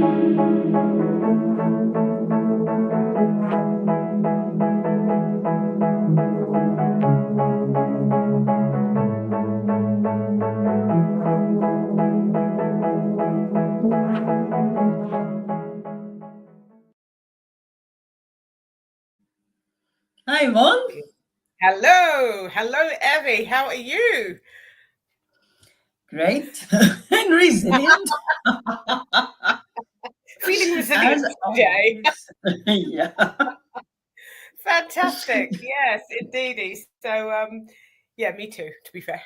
Hi, Yvonne. Hello, Evi. How are you? Great and resilient. Feeling resilient today. Yeah. Fantastic. Yes, indeedy. So, yeah, me too, to be fair.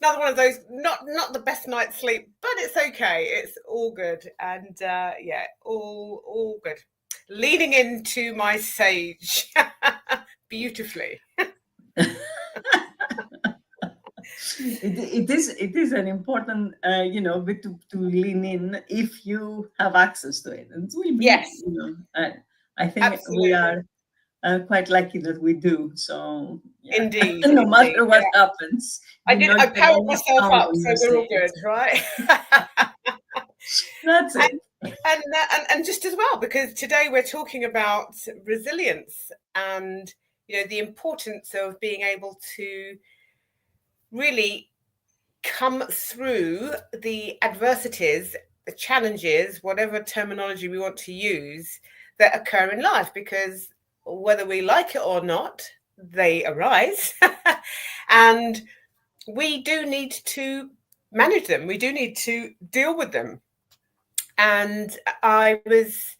Another one of those, not the best night's sleep, but it's okay. It's all good. And yeah, all good. Leaning into my sage beautifully. It is an important bit to lean in if you have access to it, and it will be, Yes, I think absolutely. we are quite lucky that we do. So yeah. Indeed, no indeed, matter what yeah. happens, I powered myself up, so we're all good, right? That's it. And just as well, because today we're talking about resilience and the importance of being able to really come through the adversities, the challenges, whatever terminology we want to use, that occur in life, because whether we like it or not, they arise. And we do need to manage them. We do need to deal with them. And I was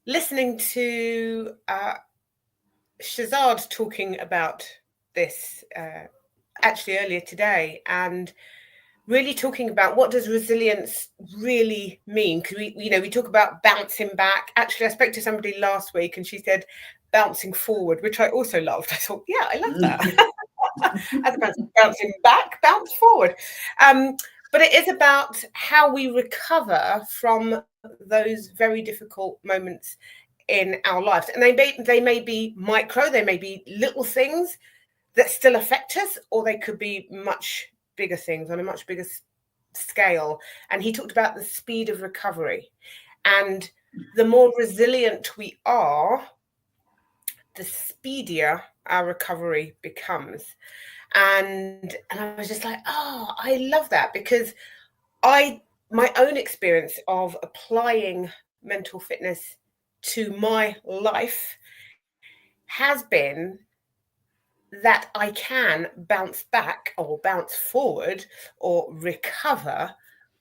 listening to Shazad talking about this actually earlier today, and really talking about what does resilience really mean. Because we talk about bouncing back. Actually, I spoke to somebody last week and she said bouncing forward, which I also loved. I thought, yeah, I love that. As opposed to bouncing back, bounce forward. But it is about how we recover from those very difficult moments in our lives. And they may be micro, they may be little things that still affect us, or they could be much bigger things on a much bigger scale. And he talked about the speed of recovery. And the more resilient we are, the speedier our recovery becomes. And I was just like, oh, I love that, because my own experience of applying mental fitness to my life has been that I can bounce back or bounce forward or recover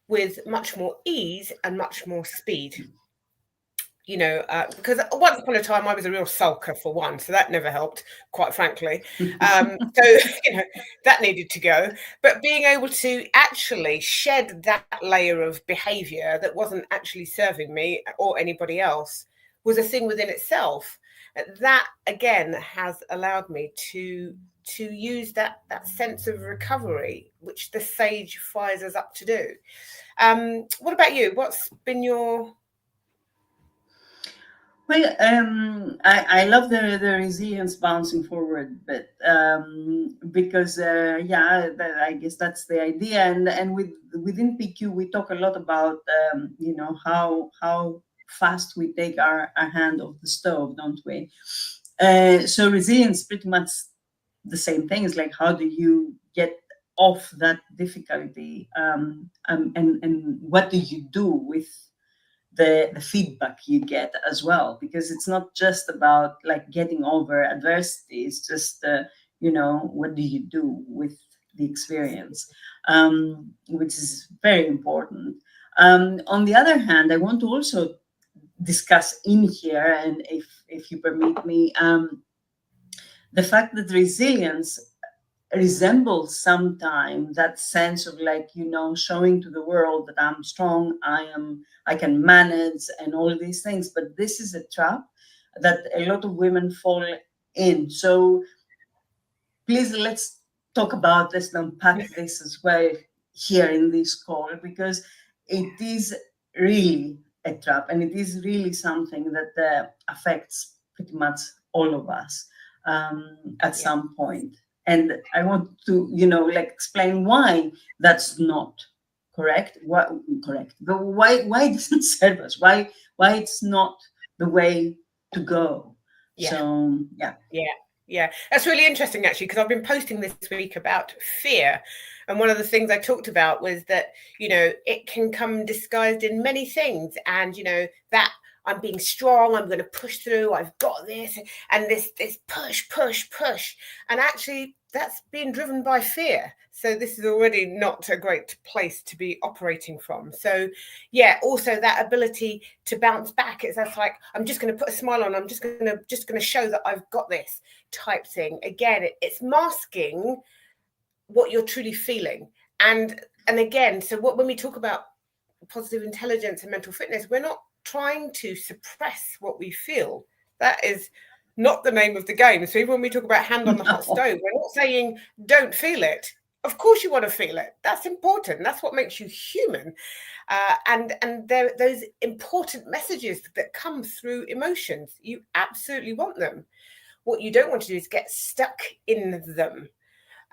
with much more ease and much more speed. Because once upon a time I was a real sulker, for one, so that never helped, quite frankly. So that needed to go. But being able to actually shed that layer of behavior that wasn't actually serving me or anybody else was a thing within itself. That again has allowed me to use that sense of recovery, which the sage fires us up to do. What about you? What's been your... Well, I love the resilience bouncing forward, but because I guess that's the idea, and within PQ we talk a lot about how fast we take our hand off the stove, don't we? So resilience pretty much the same thing. It's like, how do you get off that difficulty, and what do you do with the feedback you get as well, because it's not just about like getting over adversity. It's just what do you do with the experience, which is very important. On the other hand, I want to also discuss in here, and if you permit me, the fact that resilience resembles sometimes that sense of like, showing to the world that I'm strong, I can manage and all these things. But this is a trap that a lot of women fall in. So please, let's talk about this and unpack this as well here in this call, because it is really a trap, and it is really something that affects pretty much all of us at some point. And I want to, explain why that's not correct? What correct? But why it doesn't serve us? Why it's not the way to go? Yeah. So Yeah, that's really interesting actually, because I've been posting this week about fear. And one of the things I talked about was that, it can come disguised in many things. And, that I'm being strong, I'm going to push through, I've got this, and this push. And actually, that's being driven by fear. So this is already not a great place to be operating from. So yeah, also that ability to bounce back. That's like, I'm just going to put a smile on, I'm just going to show that I've got this type thing. Again, it's masking what you're truly feeling. And again, so when we talk about positive intelligence and mental fitness, we're not trying to suppress what we feel. That is not the name of the game. So even when we talk about hand on the hot stove, we're not saying don't feel it. Of course you want to feel it. That's important. That's what makes you human. And there those important messages that come through emotions. You absolutely want them. What you don't want to do is get stuck in them.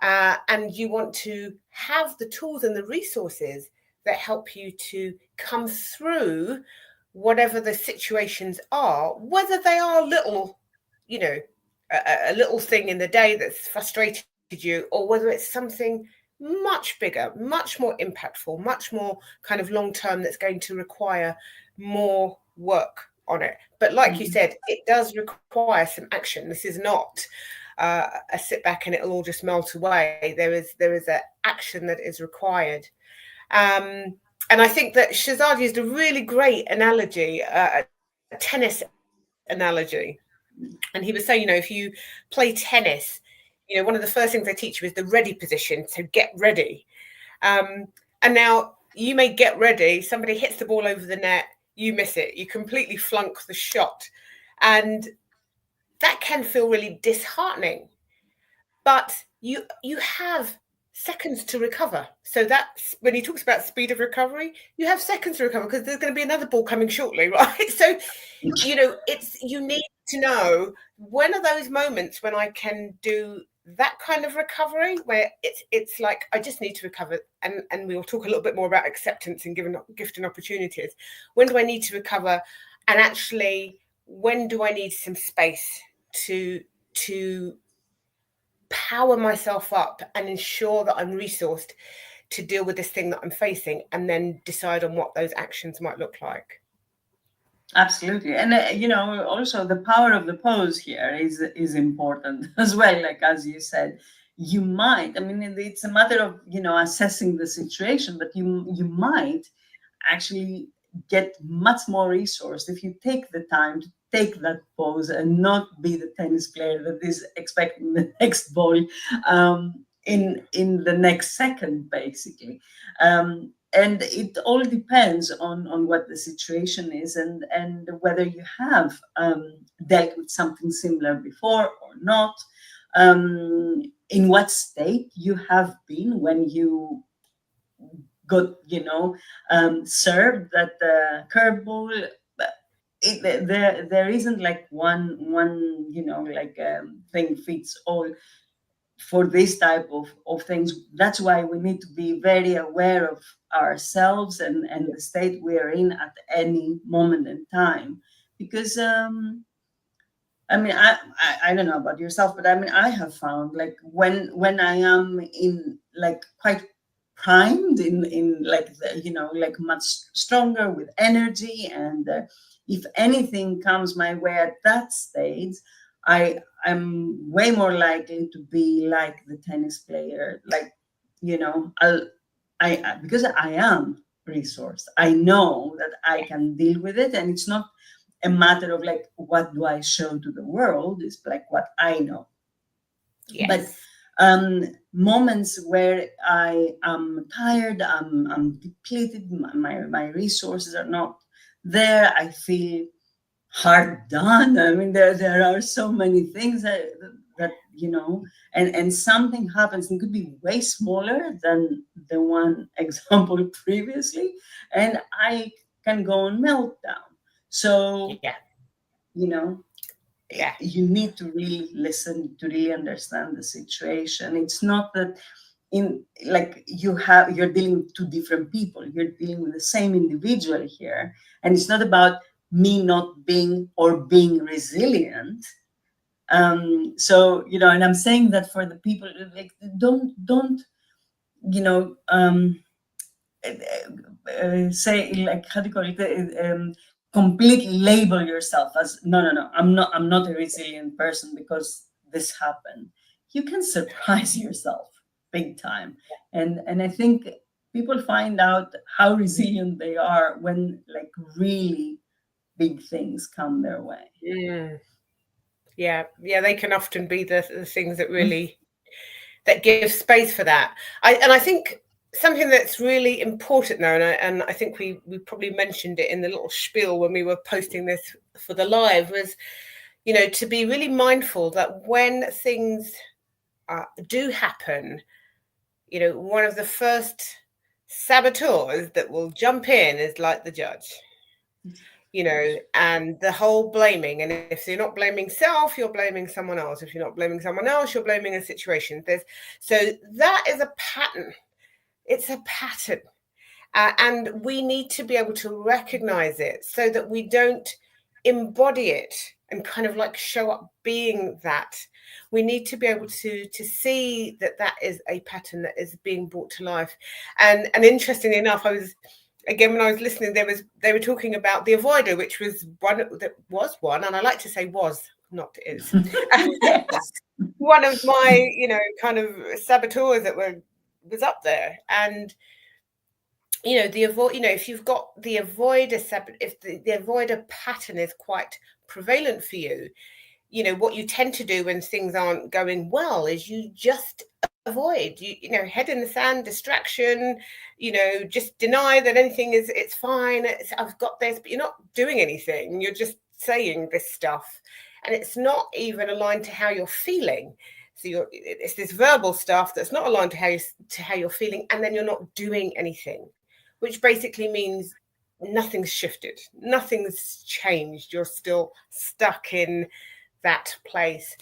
And you want to have the tools and the resources that help you to come through whatever the situations are, whether they are little, a little thing in the day that's frustrated you, or whether it's something much bigger, much more impactful, much more kind of long term that's going to require more work on it. But like you said, it does require some action. This is not a sit back and it'll all just melt away. There is an action that is required. And I think that Shazad used a really great analogy, a tennis analogy. And he was saying, if you play tennis, one of the first things they teach you is the ready position. So get ready. And now you may get ready. Somebody hits the ball over the net. You miss it. You completely flunk the shot. And that can feel really disheartening. But you have seconds to recover. So that's when he talks about speed of recovery, you have seconds to recover because there's going to be another ball coming shortly, right? So, you need to know when are those moments when I can do that kind of recovery where it's like I just need to recover, and we'll talk a little bit more about acceptance and gifting opportunities. When do I need to recover, and actually when do I need some space to power myself up and ensure that I'm resourced to deal with this thing that I'm facing, and then decide on what those actions might look like. Absolutely. And also the power of the pose here is important as well. Like, as you said, you might, it's a matter of assessing the situation, but you might actually get much more resourced if you take the time to take that pose and not be the tennis player that is expecting the next ball in the next second, basically. And it all depends on what the situation is and whether you have dealt with something similar before or not, in what state you have been when you got served that curveball. There isn't like one thing fits all for this type of things. That's why we need to be very aware of ourselves and the state we are in at any moment in time, because I don't know about yourself, but I have found like when I am in like quite primed in like like much stronger with energy, and if anything comes my way at that stage, I'm way more likely to be like the tennis player, like because I am resourced. I know that I can deal with it, and it's not a matter of like what do I show to the world. It's like what I know. Yes. But moments where I am tired, I'm depleted, my resources are not there, I feel hard done. There are so many things that and something happens. It could be way smaller than the one example previously, and I can go on meltdown. So you need to really listen to really understand the situation. It's not that in like you're dealing with two different people. You're dealing with the same individual here, and it's not about me not being or being resilient. So and I'm saying that for the people, like, don't you know say, like, how do you call it, completely label yourself as no, I'm not a resilient person because this happened. You can surprise yourself big time. And I think people find out how resilient they are when, like, really big things come their way. Yeah, they can often be the things that really that give space for that. I think something that's really important though, and I think we probably mentioned it in the little spiel when we were posting this for the live, was to be really mindful that when things do happen, one of the first saboteurs that will jump in is like the judge. And the whole blaming. And if you're not blaming self, you're blaming someone else. If you're not blaming someone else, you're blaming a situation. So that is a pattern. It's a pattern. And we need to be able to recognize it so that we don't embody it and kind of like show up being that. We need to be able to see that is a pattern that is being brought to life. And interestingly enough, when I was listening, they were talking about the avoider, which was one, and I like to say was, not is. Yes. One of my, kind of saboteurs that was up there. And the avoid, if you've got the avoider, if the avoider pattern is quite prevalent for you, what you tend to do when things aren't going well is you just avoid, head in the sand, distraction, just deny that anything it's fine, I've got this, but you're not doing anything. You're just saying this stuff, and it's not even aligned to how you're feeling. So it's this verbal stuff that's not aligned to how you're feeling, and then you're not doing anything, which basically means nothing's shifted, nothing's changed. You're still stuck in that place.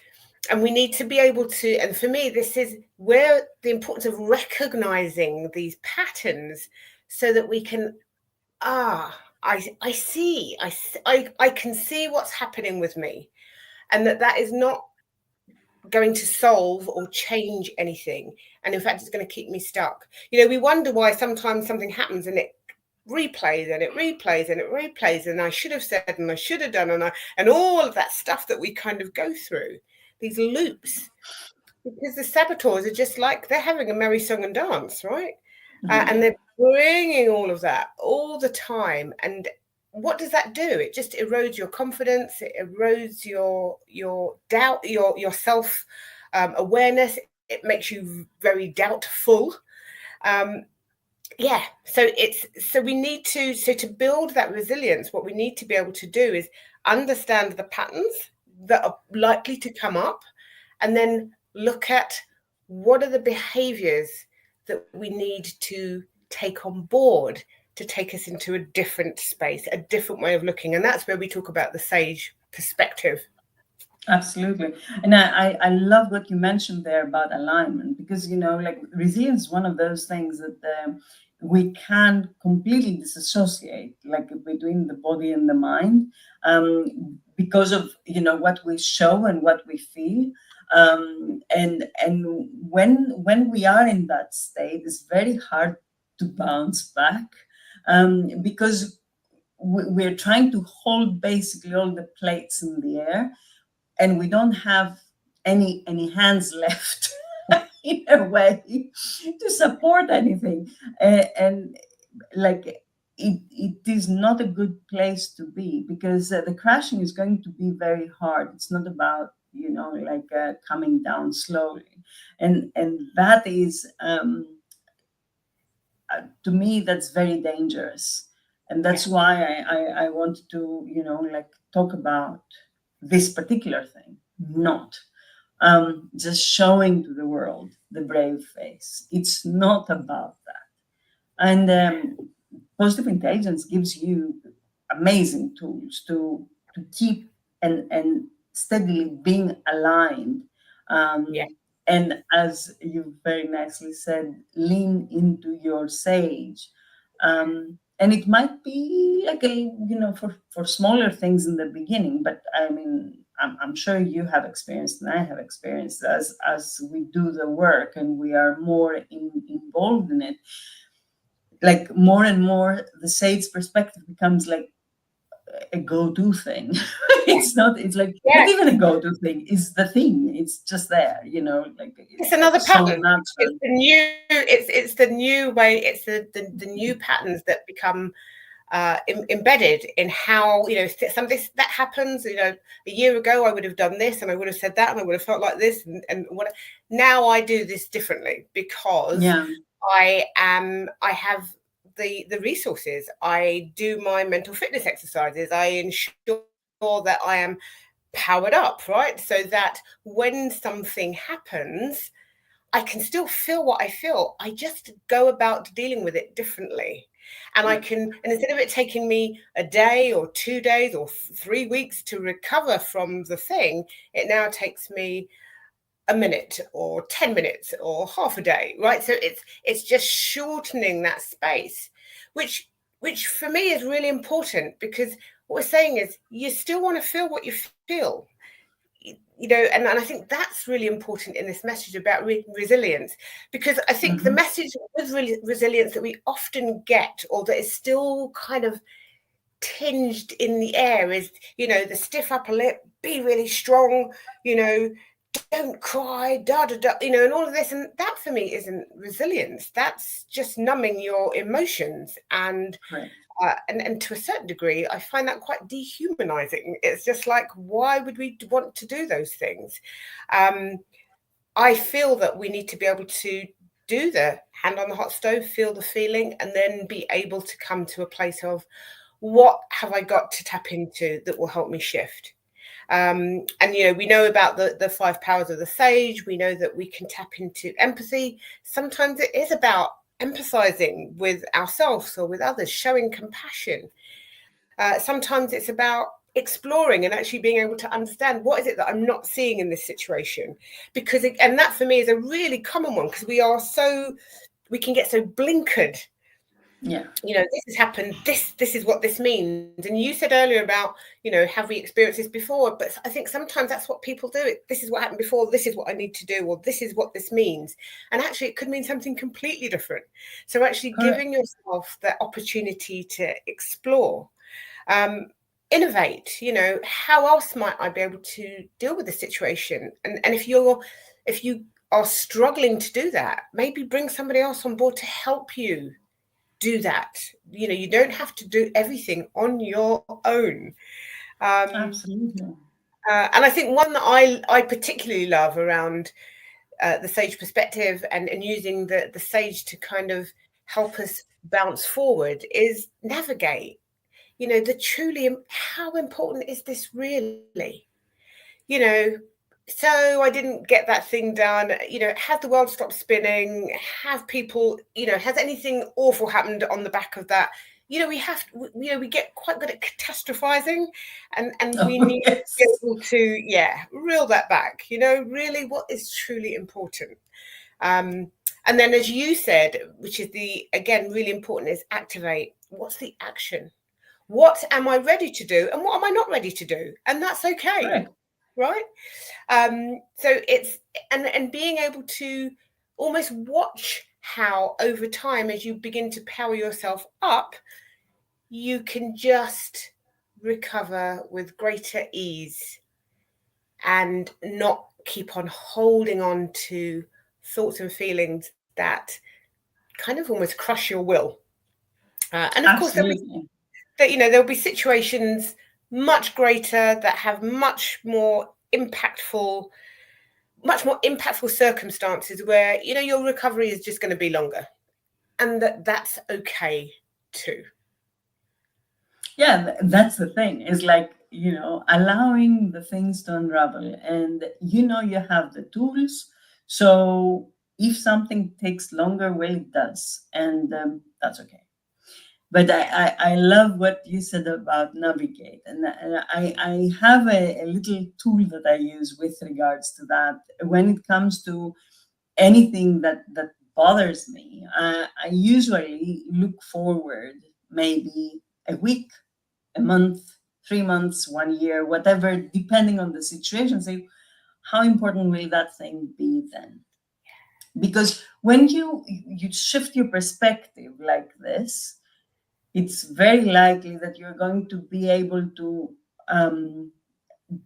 And we need to be able to, and for me, this is where the importance of recognizing these patterns so that we can, I can see what's happening with me, and that is not going to solve or change anything. And in fact, it's going to keep me stuck. We wonder why sometimes something happens and it replays and it replays and it replays, and I should have said and I should have done, and all of that stuff that we kind of go through, these loops, because the saboteurs are just like, they're having a merry song and dance, right? And they're bringing all of that all the time. And what does that do? It just erodes your confidence. It erodes your doubt, your self awareness. It makes you very doubtful. So we need to build that resilience. What we need to be able to do is understand the patterns that are likely to come up, and then look at what are the behaviors that we need to take on board to take us into a different space, a different way of looking. And that's where we talk about the sage perspective. Absolutely. And I love what you mentioned there about alignment, because, like, resilience is one of those things that we can completely disassociate, like, between the body and the mind, because of, what we show and what we feel. And when we are in that state, it's very hard to bounce back, because we're trying to hold basically all the plates in the air, and we don't have any hands left in a way to support anything. And like, it is not a good place to be, because the crashing is going to be very hard. It's not about, coming down slowly. And that is, to me, that's very dangerous. And that's why I want to, talk about this particular thing, not just showing to the world the brave face. It's not about that. And positive intelligence gives you amazing tools to keep and steadily being aligned, And as you very nicely said, lean into your sage. And it might be like for smaller things in the beginning, but I mean, I'm sure you have experienced and I have experienced as we do the work and we are more involved in it, like more and more the sage perspective becomes like a go-to thing. It's not Yeah, even a go-to thing is the thing. It's just there, like it's another so pattern. natural. It's the new way. It's the new patterns that become embedded in how some of this that happens. A year ago I would have done this and I would have said that and I would have felt like this and what. Now I do this differently because I have the resources. I do my mental fitness exercises. I ensure that I am powered up, right? So that when something happens, I can still feel what I feel. I just go about dealing with it differently. And and instead of it taking me a day or 2 days or 3 weeks to recover from the thing, it now takes me a minute or 10 minutes or half a day, right? So it's just shortening that space, which for me is really important, because what we're saying is you still want to feel what you feel, and I think that's really important in this message about resilience, because I think the message with resilience that we often get, or that is still kind of tinged in the air, is the stiff upper lip, be really strong, don't cry, and all of this. And that for me isn't resilience. That's just numbing your emotions. And and to a certain degree, I find that quite dehumanizing. It's just like, why would we want to do those things? I feel that we need to be able to do the hand on the hot stove, feel the feeling, and then be able to come to a place of, what have I got to tap into that will help me shift? And we know about the 5 powers of the sage. We know that we can tap into empathy. Sometimes it is about empathizing with ourselves or with others, showing compassion. Sometimes it's about exploring and actually being able to understand, what is it that I'm not seeing in this situation? And that for me is a really common one, because we can get so blinkered. This has happened, this is what this means. And you said earlier about, have we experienced this before? But I think sometimes that's what people do. This is what happened before, this is what I need to do, or this is what this means. And actually it could mean something completely different. So actually giving yourself the opportunity to explore, innovate, how else might I be able to deal with the situation? And if you are struggling to do that, maybe bring somebody else on board to help you do that. You don't have to do everything on your own. Absolutely. And I think one that I particularly love around the sage perspective and using the sage to kind of help us bounce forward is navigate. How important is this really? So I didn't get that thing done. Has the world stopped spinning? Have people, has anything awful happened on the back of that? We get quite good at catastrophizing, and we need to be able to, reel that back. Really what is truly important. And then, as you said, which is again really important, is activate. What's the action? What am I ready to do, and what am I not ready to do? And that's okay. Right? So it's and being able to almost watch how over time, as you begin to power yourself up, you can just recover with greater ease and not keep on holding on to thoughts and feelings that kind of almost crush your will. And of course there'll be situations much greater that have much more impactful circumstances where your recovery is just going to be longer, and that's okay too. That's the thing, is like, allowing the things to unravel, and you have the tools. So if something takes longer, well, it does, and that's okay. But I love what you said about navigate, and I have a little tool that I use with regards to that. When it comes to anything that bothers me, I usually look forward maybe a week, a month, 3 months, 1 year, whatever, depending on the situation. Say, how important will that thing be then? Because when you shift your perspective like this, it's very likely that you're going to be able to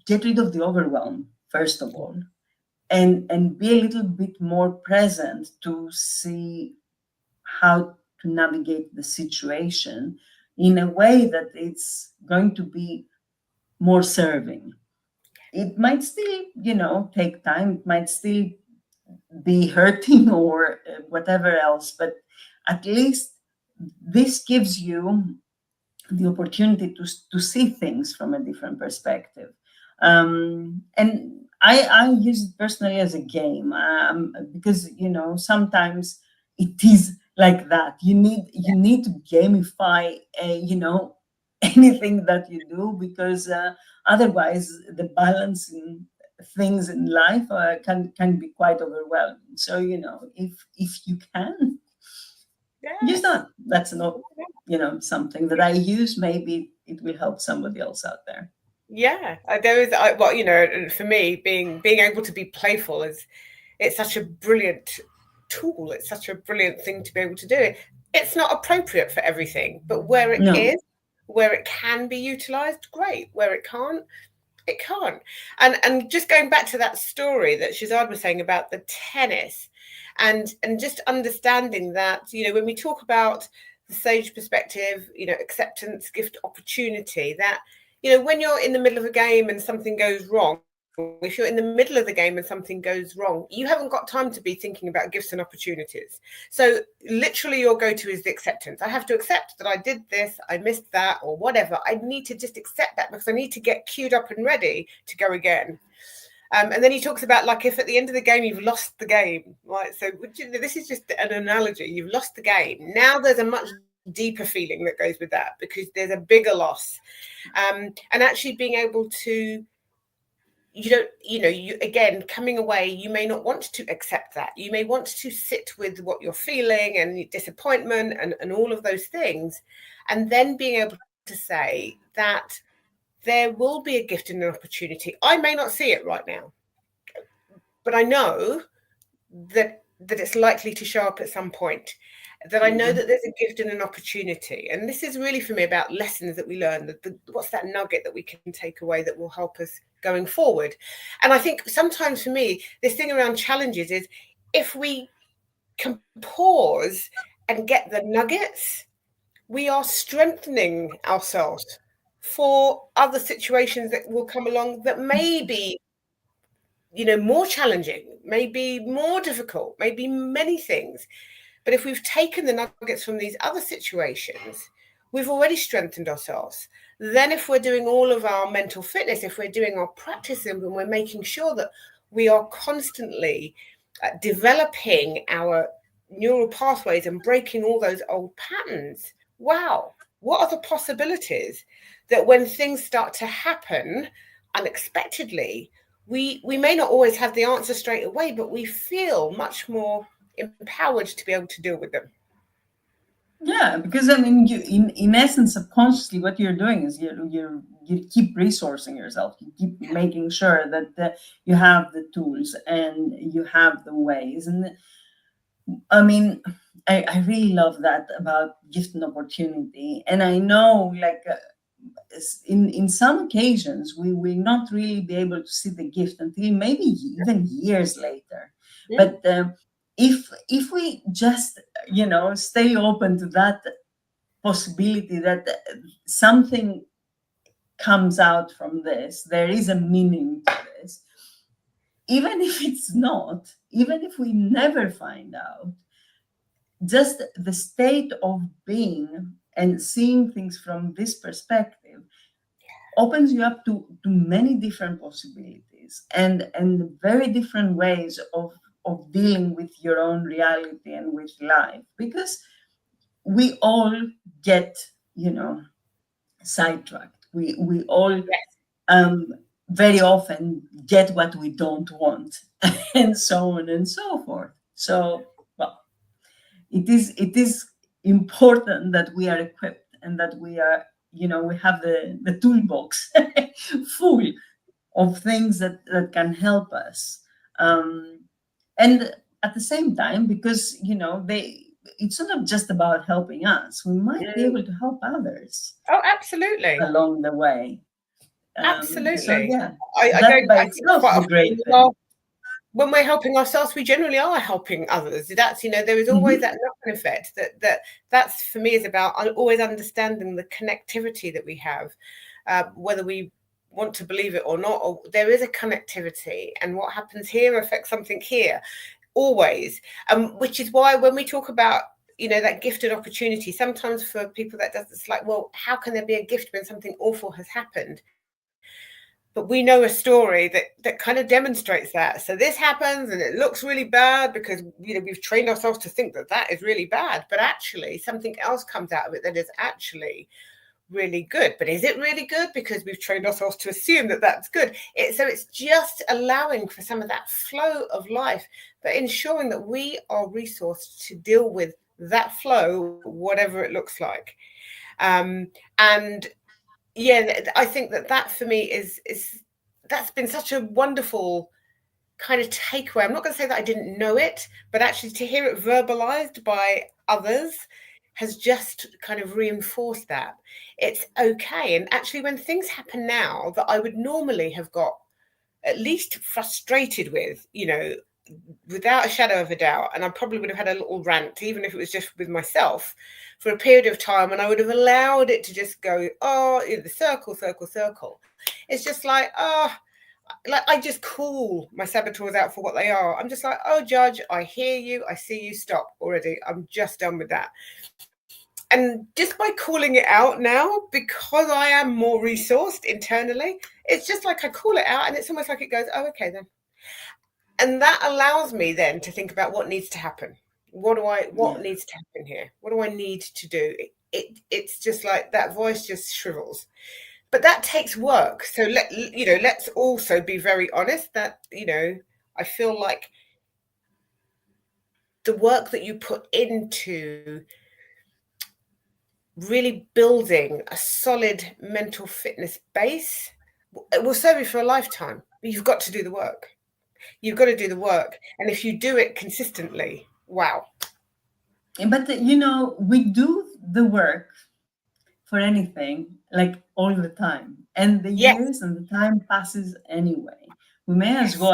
get rid of the overwhelm, first of all, and be a little bit more present to see how to navigate the situation in a way that it's going to be more serving. It might still, take time. It might still be hurting or whatever else, but at least this gives you the opportunity to see things from a different perspective. And I use it personally as a game, because sometimes it is like that. You need to gamify anything that you do, because otherwise the balance in things in life can be quite overwhelming. So if you can use that, that's not something that I use. Maybe it will help somebody else out there. Yeah, there is. Well, for me, being able to be playful it's such a brilliant tool. It's such a brilliant thing to be able to do. It's not appropriate for everything, but where it No. is, where it can be utilized, great. Where it can't, it can't. And just going back to that story that Shazad was saying about the tennis, and just understanding that, when we talk about the sage perspective, acceptance, gift, opportunity, that when you're in the middle of a game and something goes wrong, if you're in the middle of the game and something goes wrong, you haven't got time to be thinking about gifts and opportunities. So literally your go-to is the acceptance. I have to accept that I did this, I missed that, or whatever. I need to just accept that, because I need to get queued up and ready to go again. And then he talks about, like, if at the end of the game you've lost the game, right? So this is just an analogy. You've lost the game. Now there's a much deeper feeling that goes with that, because there's a bigger loss. And actually being able to, you again, coming away, you may not want to accept that. You may want to sit with what you're feeling and disappointment and all of those things. And then being able to say that there will be a gift and an opportunity. I may not see it right now, but I know that it's likely to show up at some point, that I know that there's a gift and an opportunity. And this is really, for me, about lessons that we learn, what's that nugget that we can take away that will help us going forward. And I think sometimes for me, this thing around challenges is, if we can pause and get the nuggets, we are strengthening ourselves for other situations that will come along that may be more challenging, maybe more difficult, maybe many things. But if we've taken the nuggets from these other situations, we've already strengthened ourselves. Then if we're doing all of our mental fitness, if we're doing our practice, and we're making sure that we are constantly developing our neural pathways and breaking all those old patterns, wow, what are the possibilities that when things start to happen unexpectedly, we may not always have the answer straight away, but we feel much more empowered to be able to deal with them. Yeah, because I mean, in essence, subconsciously, what you're doing is you keep resourcing yourself. You keep making sure that you have the tools and you have the ways. And I mean, I really love that about gift and opportunity. And I know, like, in some occasions, we will not really be able to see the gift until maybe even years later. Yeah. But if we just stay open to that possibility that something comes out from this, there is a meaning to this, even if it's not, even if we never find out, just the state of being and seeing things from this perspective opens you up to many different possibilities and very different ways of dealing with your own reality and with life, because we all get, sidetracked. We all very often get what we don't want, and so on and so forth. So, well, it is important that we are equipped and that we are, we have the toolbox full of things that can help us. And at the same time, because, it's not just about helping us, we might be able to help others. Oh, absolutely. Along the way. Absolutely. So yeah, I that by think itself quite is a often great thing. when we're helping ourselves, we generally are helping others. That's, there is always that knock-on effect that's for me is about always understanding the connectivity that we have, whether we want to believe it or not, or there is a connectivity, and what happens here affects something here, always. Which is why when we talk about, that gifted opportunity, sometimes for people that does, it's like, well, how can there be a gift when something awful has happened? But we know a story that kind of demonstrates that. So this happens and it looks really bad because, we've trained ourselves to think that is really bad. But actually something else comes out of it that is actually really good. But is it really good? Because we've trained ourselves to assume that that's good. So it's just allowing for some of that flow of life, but ensuring that we are resourced to deal with that flow, whatever it looks like. And yeah, I think that for me is that's been such a wonderful kind of takeaway. I'm not going to say that I didn't know it, but actually to hear it verbalized by others has just kind of reinforced that it's okay. And actually, when things happen now that I would normally have got at least frustrated with, without a shadow of a doubt, and I probably would have had a little rant, even if it was just with myself, for a period of time, and I would have allowed it to just go, the circle. It's just like, like I just call my saboteurs out for what they are. I'm just like, Judge, I hear you, I see you, stop already. I'm just done with that. And just by calling it out now, because I am more resourced internally, it's just like I call it out, and it's almost like it goes, okay then. And that allows me then to think about what needs to happen. What needs to happen here? What do I need to do? It's just like that voice just shrivels. But that takes work. So let's also be very honest that, I feel like the work that you put into really building a solid mental fitness base, it will serve you for a lifetime. But you've got to do the work. You've got to do the work. And if you do it consistently, wow. But, we do the work for anything, like all the time. And the years and the time passes anyway. We may as well,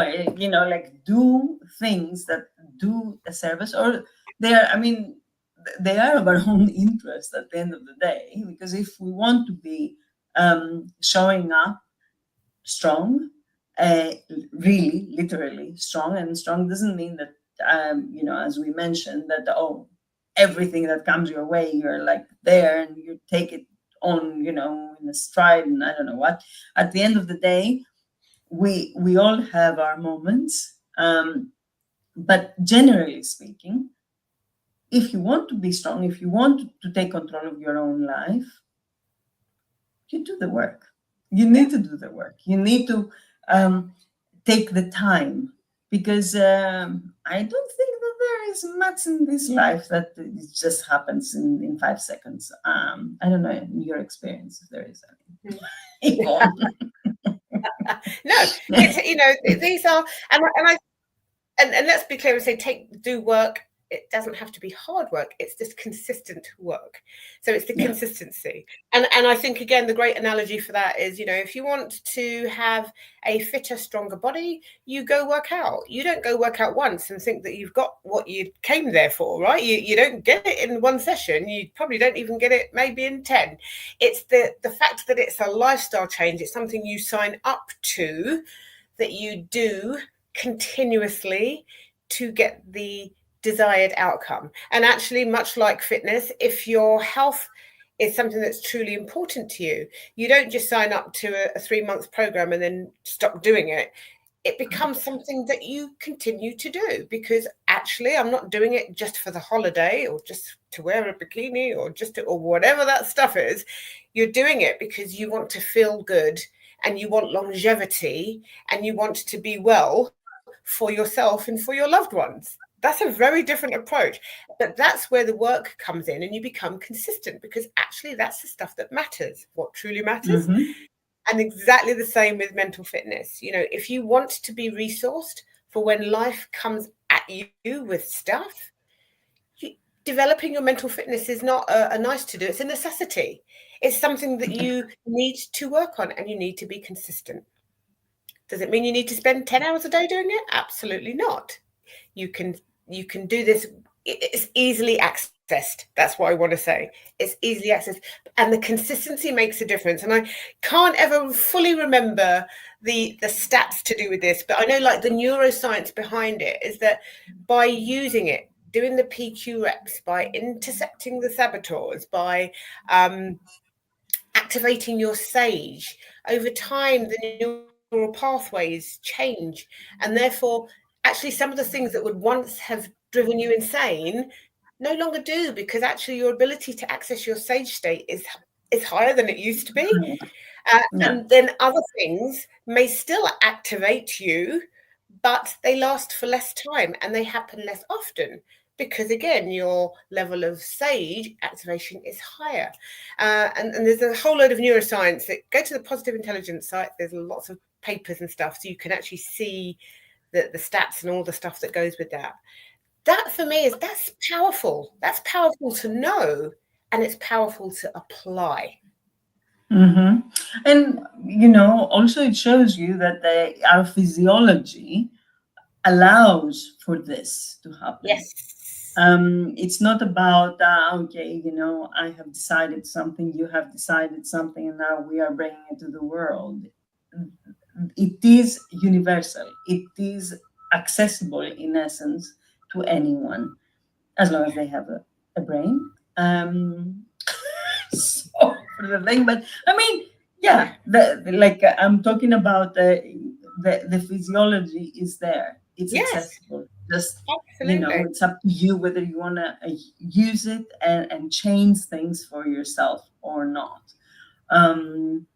like do things that do a service, or they are of our own interest at the end of the day. Because if we want to be showing up strong, really, literally strong, and strong doesn't mean that, as we mentioned, that, everything that comes your way, you're like there and you take it on, in a stride, and I don't know what. At the end of the day, we all have our moments. But generally speaking, if you want to be strong, if you want to take control of your own life, you do the work. You need to do the work. You need to take the time, because I don't think that there is much in this life that it just happens in 5 seconds. I don't know, in your experience, if there is any. No, these are, and let's be clear and say, do work. It doesn't have to be hard work. It's just consistent work. So it's the consistency. And I think, again, the great analogy for that is, if you want to have a fitter, stronger body, you go work out. You don't go work out once and think that you've got what you came there for, right? You don't get it in one session. You probably don't even get it maybe in 10. It's the fact that it's a lifestyle change. It's something you sign up to, that you do continuously to get the desired outcome. And actually, much like fitness, if your health is something that's truly important to you, you don't just sign up to a 3-month program and then stop doing it. It becomes something that you continue to do, because actually I'm not doing it just for the holiday or just to wear a bikini or just to, or whatever that stuff is. You're doing it because you want to feel good and you want longevity and you want to be well for yourself and for your loved ones. That's a very different approach, but that's where the work comes in and you become consistent, because actually that's the stuff that matters, what truly matters. Mhm. And exactly the same with mental fitness. You know, if you want to be resourced for when life comes at you with stuff, developing your mental fitness is not a nice to do, it's a necessity. It's something that you need to work on, and you need to be consistent. Does it mean you need to spend 10 hours a day doing it? Absolutely not. You can do this. It's easily accessed. That's what I want to say. It's easily accessed, and the consistency makes a difference. And I can't ever fully remember the stats to do with this, but I know, like, the neuroscience behind it is that by using it, doing the PQ reps, by intercepting the saboteurs, by activating your sage, over time the neural pathways change, and therefore actually some of the things that would once have driven you insane no longer do, because actually your ability to access your sage state is higher than it used to be. And then other things may still activate you, but they last for less time and they happen less often, because again your level of sage activation is higher. And there's a whole load of neuroscience that go to the Positive Intelligence site. There's lots of papers and stuff, so you can actually see the stats and all the stuff that goes with that. That for me that's powerful. That's powerful to know, and it's powerful to apply. Mm-hmm. And also it shows you that our physiology allows for this to happen. Yes. It's not about okay, I have decided something, you have decided something, and now we are bringing it to the world. It is universal. It is accessible in essence to anyone, as long as they have a brain. So for the thing, but I mean, yeah, I'm talking about the physiology is there. It's accessible. Just absolutely. it's up to you whether you want to use it and change things for yourself or not. And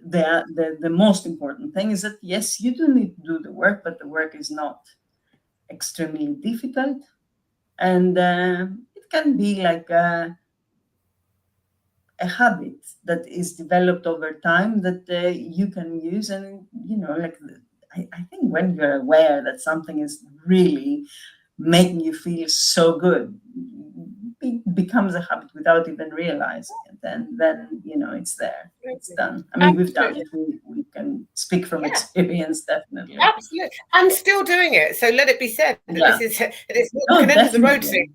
the most important thing is that yes, you do need to do the work, but the work is not extremely difficult, and it can be like a habit that is developed over time that you can use. And I think when you're aware that something is really making you feel so good, it becomes a habit without even realizing it, and then it's there, it's done. I mean, we've done it. We can speak from experience, definitely. Absolutely. I'm still doing it, so let it be said that this is not the end of the road thing.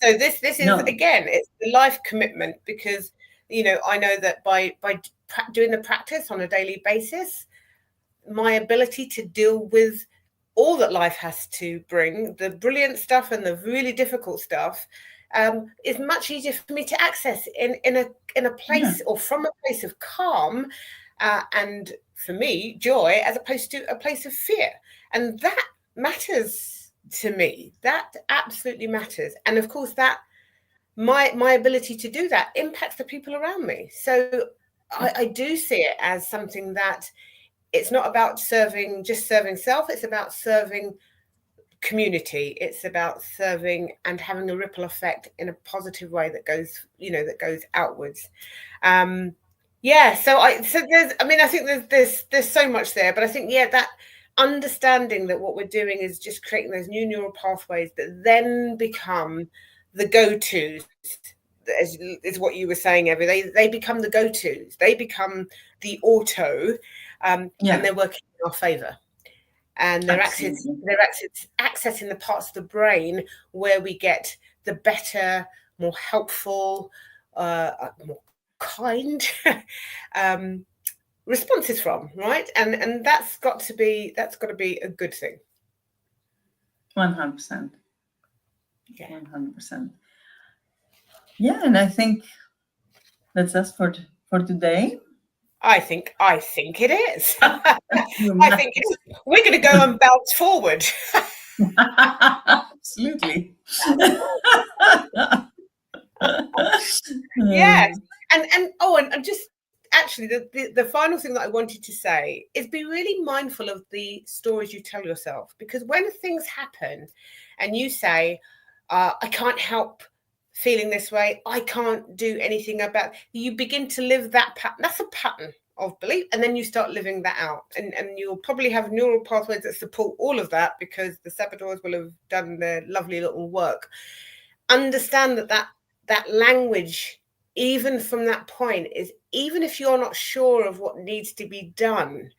So this is again, it's the life commitment, because I know that by doing the practice on a daily basis, my ability to deal with all that life has to bring, the brilliant stuff and the really difficult stuff, is much easier for me to access in a place or from a place of calm, and for me, joy, as opposed to a place of fear. And that matters to me. That absolutely matters. And of course, that my ability to do that impacts the people around me. So I do see it as something that it's not about serving self. It's about serving community. It's about serving and having a ripple effect in a positive way that goes outwards. So there's, I think there's so much there, but I think that understanding that what we're doing is just creating those new neural pathways that then become the go-tos, is what you were saying, Evi. They become the go-tos. They become the auto, and they're working in our favour. And they're accessing the parts of the brain where we get the better, more helpful, more kind responses from, right? And that's got to be a good thing. 100%. 100%. Yeah, and I think that's us for today. I think it is. I think we're going to go and bounce forward. Absolutely. Yes. And just actually the final thing that I wanted to say is be really mindful of the stories you tell yourself, because when things happen and you say, I can't help feeling this way, I can't do anything about it, you begin to live that pattern. That's a pattern of belief, and then you start living that out, and you'll probably have neural pathways that support all of that, because the saboteurs will have done their lovely little work. Understand that language, even from that point, is, even if you're not sure of what needs to be done,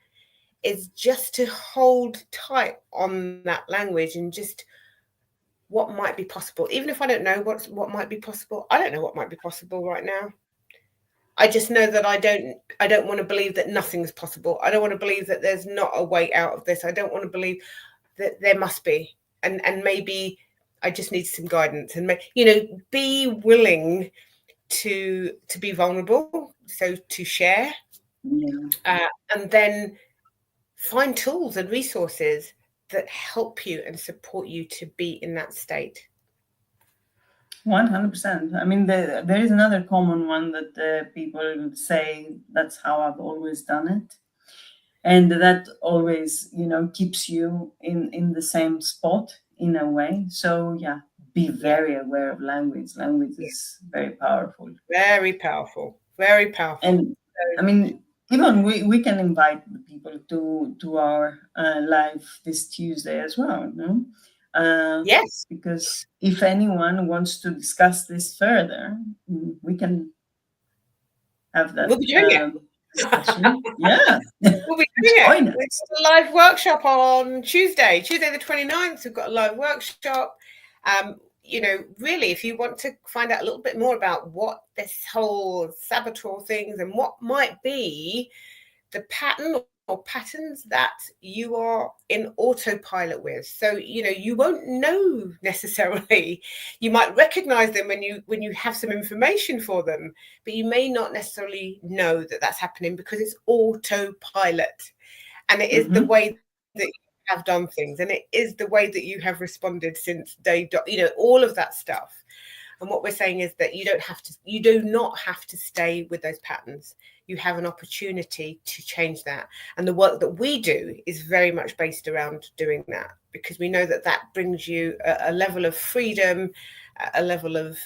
is just to hold tight on that language and just what might be possible. Even if I don't know what might be possible, I don't know what might be possible right now. I just know that I don't want to believe that nothing's possible. I don't want to believe that there's not a way out of this. I don't want to believe that there must be, and maybe I just need some guidance, and be willing to be vulnerable, so to share, and then find tools and resources that help you and support you to be in that state. 100%. I mean, there is another common one that people say, that's how I've always done it. And that always, keeps you in the same spot in a way. So, yeah, be very aware of language. Language is very powerful. Very powerful. Very powerful. And I mean, even we can invite the people to our live this Tuesday as well, no? Yes. Because if anyone wants to discuss this further, we can have that discussion. Yeah. We'll be doing it. It's a live workshop on Tuesday the 29th. We've got a live workshop. Really, if you want to find out a little bit more about what this whole saboteur things and what might be the pattern or patterns that you are in autopilot with. So, you won't know necessarily. You might recognize them when you have some information for them, but you may not necessarily know that that's happening, because it's autopilot. And it is the way that you have done things, and it is the way that you have responded since day dot, all of that stuff. And what we're saying is that you do not have to stay with those patterns. You have an opportunity to change that. And the work that we do is very much based around doing that, because we know that brings you a level of freedom, a level of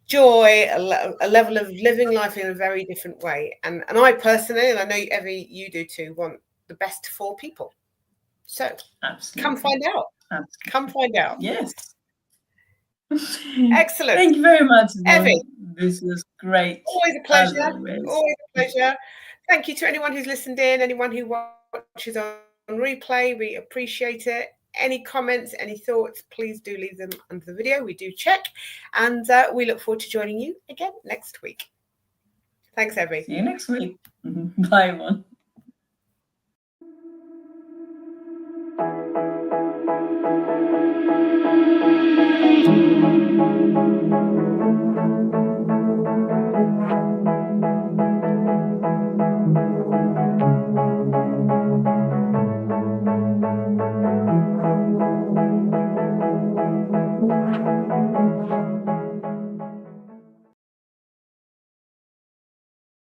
joy, a level of living life in a very different way. And I personally, and I know Evi, you do too, want the best for people. So Come find out. Absolutely. Come find out. Yes. Excellent. Thank you very much, Evi. This was great. Always a pleasure. Always a pleasure. Thank you to anyone who's listened in, anyone who watches on replay. We appreciate it. Any comments, any thoughts, please do leave them under the video. We do check. And we look forward to joining you again next week. Thanks, Evi. See you next week. Bye, everyone.